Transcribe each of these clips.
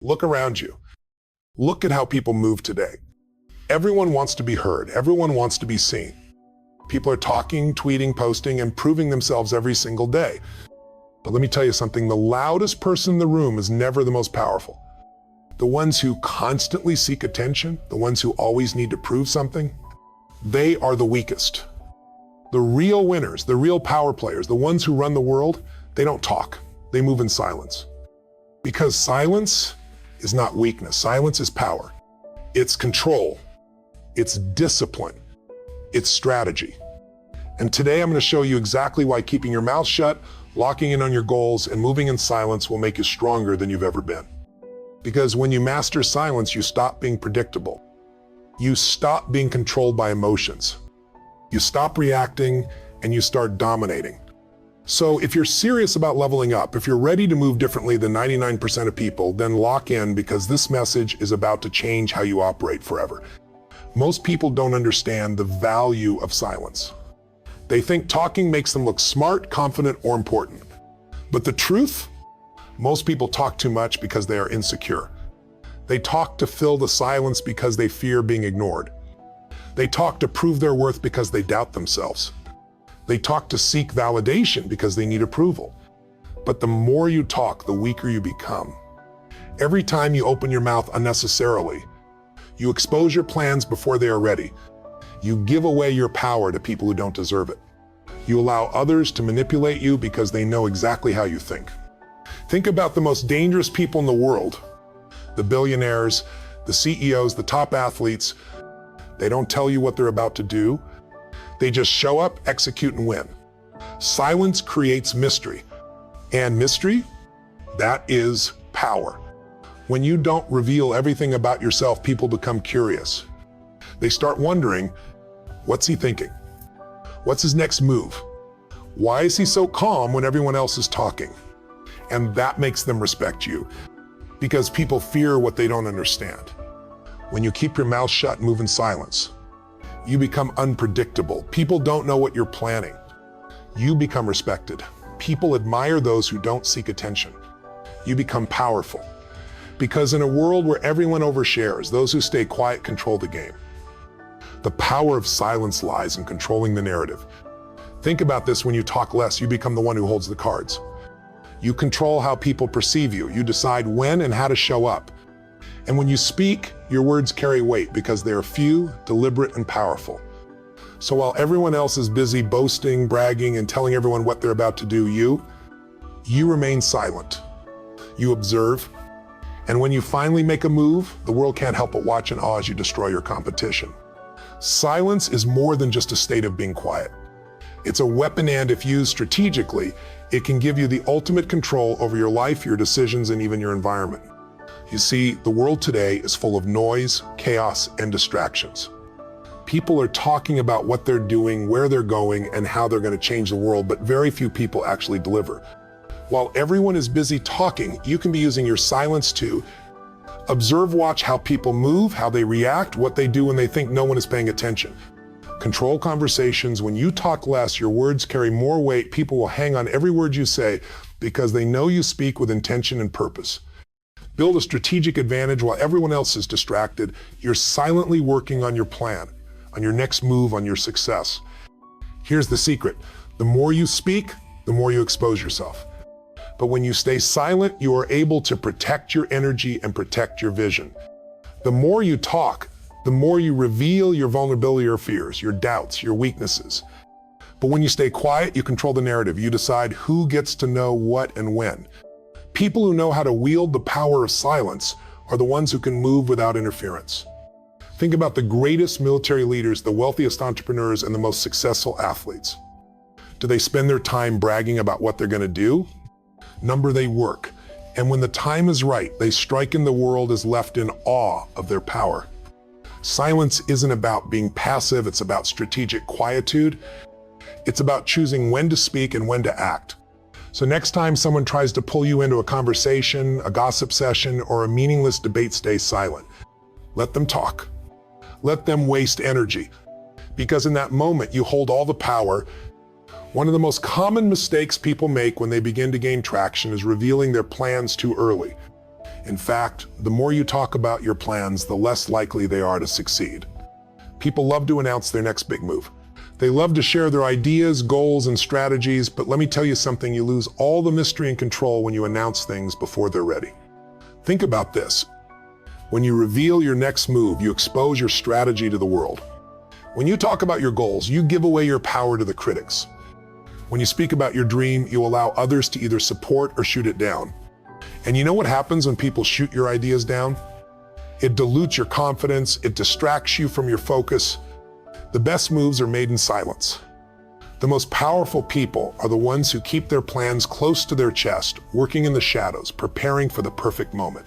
Look around you. Look at how people move today. Everyone wants to be heard. Everyone wants to be seen. People are talking, tweeting, posting, and proving themselves every single day. But let me tell you something, the loudest person in the room is never the most powerful. The ones who constantly seek attention, the ones who always need to prove something, they are the weakest. The real winners, the real power players, the ones who run the world, they don't talk. They move in silence. Because silence is not weakness. Silence is power. It's control. It's discipline. It's strategy. And today I'm going to show you exactly why keeping your mouth shut, locking in on your goals, and moving in silence will make you stronger than you've ever been. Because when you master silence, you stop being predictable. You stop being controlled by emotions. You stop reacting and you start dominating. So if you're serious about leveling up, if you're ready to move differently than 99% of people, then lock in, because this message is about to change how you operate forever. Most people don't understand the value of silence. They think talking makes them look smart, confident, or important. But the truth? Most people talk too much because they are insecure. They talk to fill the silence because they fear being ignored. They talk to prove their worth because they doubt themselves. They talk to seek validation because they need approval. But the more you talk, the weaker you become. Every time you open your mouth unnecessarily, you expose your plans before they are ready. You give away your power to people who don't deserve it. You allow others to manipulate you because they know exactly how you think. Think about the most dangerous people in the world. The billionaires, the CEOs, the top athletes. They don't tell you what they're about to do. They just show up, execute, and win. Silence creates mystery. And mystery, that is power. When you don't reveal everything about yourself, people become curious. They start wondering, what's he thinking? What's his next move? Why is he so calm when everyone else is talking? And that makes them respect you, because people fear what they don't understand. When you keep your mouth shut and move in silence, you become unpredictable. People don't know what you're planning. You become respected. People admire those who don't seek attention. You become powerful. Because in a world where everyone overshares, those who stay quiet control the game. The power of silence lies in controlling the narrative. Think about this: when you talk less, you become the one who holds the cards. You control how people perceive you. You decide when and how to show up. And when you speak, your words carry weight because they are few, deliberate, and powerful. So while everyone else is busy boasting, bragging, and telling everyone what they're about to do, you remain silent. You observe. And when you finally make a move, the world can't help but watch in awe as you destroy your competition. Silence is more than just a state of being quiet. It's a weapon, and if used strategically, it can give you the ultimate control over your life, your decisions, and even your environment. You see, the world today is full of noise, chaos, and distractions. People are talking about what they're doing, where they're going, and how they're going to change the world, but very few people actually deliver. While everyone is busy talking, you can be using your silence to observe, watch how people move, how they react, what they do when they think no one is paying attention. Control conversations. When you talk less, your words carry more weight. People will hang on every word you say because they know you speak with intention and purpose. Build a strategic advantage while everyone else is distracted. You're silently working on your plan, on your next move, on your success. Here's the secret. The more you speak, the more you expose yourself. But when you stay silent, you are able to protect your energy and protect your vision. The more you talk, the more you reveal your vulnerability or fears, your doubts, your weaknesses. But when you stay quiet, you control the narrative. You decide who gets to know what and when. People who know how to wield the power of silence are the ones who can move without interference. Think about the greatest military leaders, the wealthiest entrepreneurs, and the most successful athletes. Do they spend their time bragging about what they're going to do? Number, they work. And when the time is right, they strike and the world is left in awe of their power. Silence isn't about being passive, it's about strategic quietude. It's about choosing when to speak and when to act. So next time someone tries to pull you into a conversation, a gossip session, or a meaningless debate, stay silent. Let them talk. Let them waste energy. Because in that moment, you hold all the power. One of the most common mistakes people make when they begin to gain traction is revealing their plans too early. In fact, the more you talk about your plans, the less likely they are to succeed. People love to announce their next big move. They love to share their ideas, goals, and strategies, but let me tell you something, you lose all the mystery and control when you announce things before they're ready. Think about this. When you reveal your next move, you expose your strategy to the world. When you talk about your goals, you give away your power to the critics. When you speak about your dream, you allow others to either support or shoot it down. And you know what happens when people shoot your ideas down? It dilutes your confidence, it distracts you from your focus. The best moves are made in silence. The most powerful people are the ones who keep their plans close to their chest, working in the shadows, preparing for the perfect moment.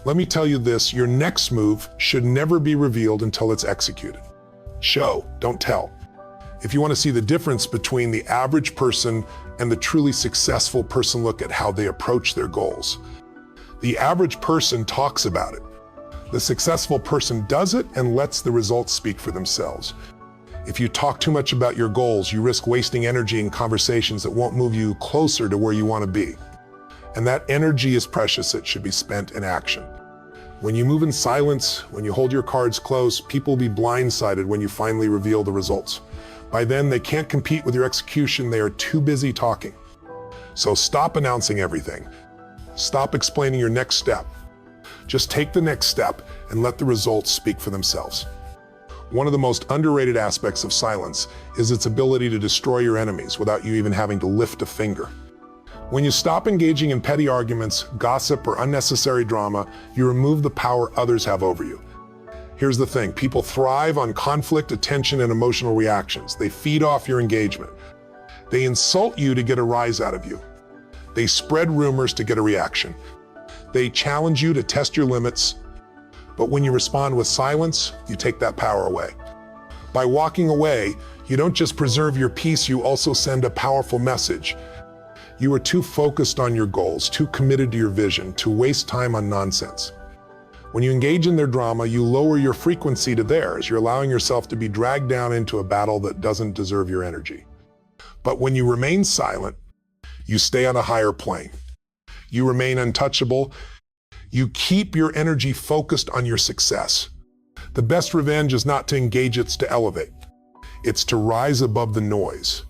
Let me tell you this, your next move should never be revealed until it's executed. Show, don't tell. If you want to see the difference between the average person and the truly successful person, look at how they approach their goals. The average person talks about it. The successful person does it and lets the results speak for themselves. If you talk too much about your goals, you risk wasting energy in conversations that won't move you closer to where you want to be. And that energy is precious, it should be spent in action. When you move in silence, when you hold your cards close, people will be blindsided when you finally reveal the results. By then, they can't compete with your execution, they are too busy talking. So stop announcing everything. Stop explaining your next step. Just take the next step and let the results speak for themselves. One of the most underrated aspects of silence is its ability to destroy your enemies without you even having to lift a finger. When you stop engaging in petty arguments, gossip, or unnecessary drama, you remove the power others have over you. Here's the thing, people thrive on conflict, attention, and emotional reactions. They feed off your engagement. They insult you to get a rise out of you. They spread rumors to get a reaction. They challenge you to test your limits. But when you respond with silence, you take that power away. By walking away, you don't just preserve your peace, you also send a powerful message. You are too focused on your goals, too committed to your vision, to waste time on nonsense. When you engage in their drama, you lower your frequency to theirs. You're allowing yourself to be dragged down into a battle that doesn't deserve your energy. But when you remain silent, you stay on a higher plane. You remain untouchable. You keep your energy focused on your success. The best revenge is not to engage, it's to elevate. It's to rise above the noise.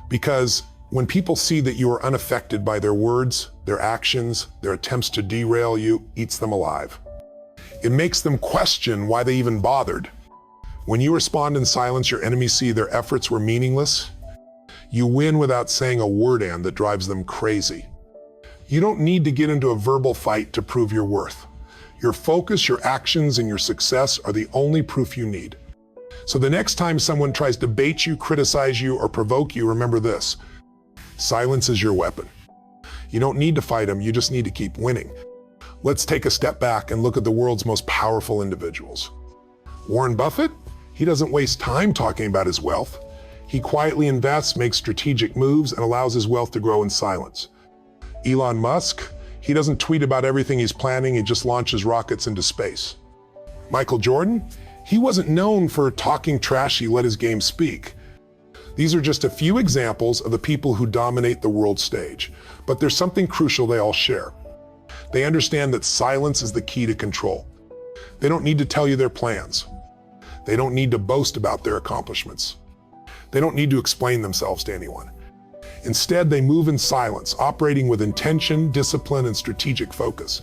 Because when people see that you are unaffected by their words, their actions, their attempts to derail you, eats them alive. It makes them question why they even bothered. When you respond in silence, your enemies see their efforts were meaningless. You win without saying a word, and that drives them crazy. You don't need to get into a verbal fight to prove your worth. Your focus, your actions, and your success are the only proof you need. So the next time someone tries to bait you, criticize you, or provoke you, remember this. Silence is your weapon. You don't need to fight them, you just need to keep winning. Let's take a step back and look at the world's most powerful individuals. Warren Buffett? He doesn't waste time talking about his wealth. He quietly invests, makes strategic moves, and allows his wealth to grow in silence. Elon Musk? He doesn't tweet about everything he's planning, he just launches rockets into space. Michael Jordan? He wasn't known for talking trash, he let his game speak. These are just a few examples of the people who dominate the world stage. But there's something crucial they all share. They understand that silence is the key to control. They don't need to tell you their plans. They don't need to boast about their accomplishments. They don't need to explain themselves to anyone. Instead, they move in silence, operating with intention, discipline, and strategic focus.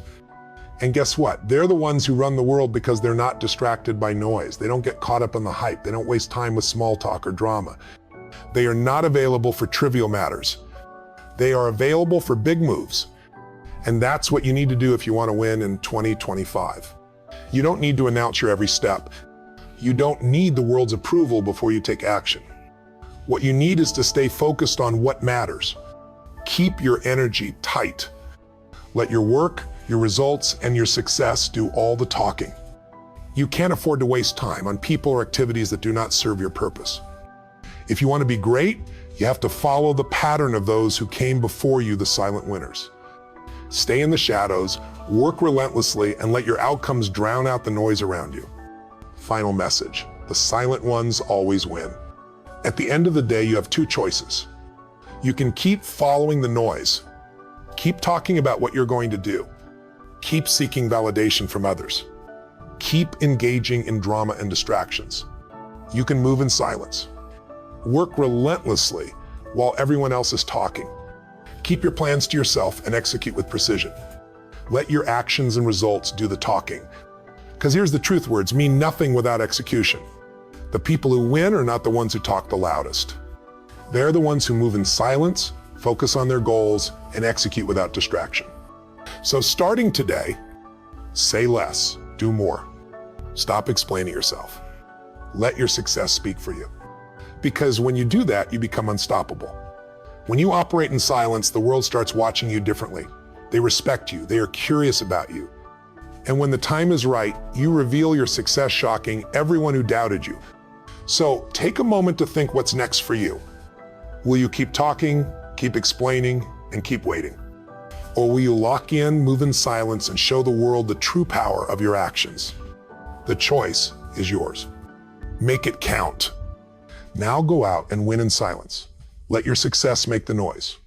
And guess what? They're the ones who run the world because they're not distracted by noise. They don't get caught up in the hype. They don't waste time with small talk or drama. They are not available for trivial matters. They are available for big moves. And that's what you need to do if you want to win in 2025. You don't need to announce your every step. You don't need the world's approval before you take action. What you need is to stay focused on what matters. Keep your energy tight. Let your work, your results, and your success do all the talking. You can't afford to waste time on people or activities that do not serve your purpose. If you want to be great, you have to follow the pattern of those who came before you, the silent winners. Stay in the shadows, work relentlessly, and let your outcomes drown out the noise around you. Final message: the silent ones always win. At the end of the day, you have two choices. You can keep following the noise. Keep talking about what you're going to do. Keep seeking validation from others. Keep engaging in drama and distractions. You can move in silence. Work relentlessly while everyone else is talking. Keep your plans to yourself and execute with precision. Let your actions and results do the talking. Because here's the truth, words mean nothing without execution. The people who win are not the ones who talk the loudest. They're the ones who move in silence, focus on their goals, and execute without distraction. So starting today, say less, do more. Stop explaining yourself. Let your success speak for you. Because when you do that, you become unstoppable. When you operate in silence, the world starts watching you differently. They respect you, they are curious about you. And when the time is right, you reveal your success, shocking everyone who doubted you. So take a moment to think what's next for you. Will you keep talking, keep explaining, and keep waiting? Or will you lock in, move in silence, and show the world the true power of your actions? The choice is yours. Make it count. Now go out and win in silence. Let your success make the noise.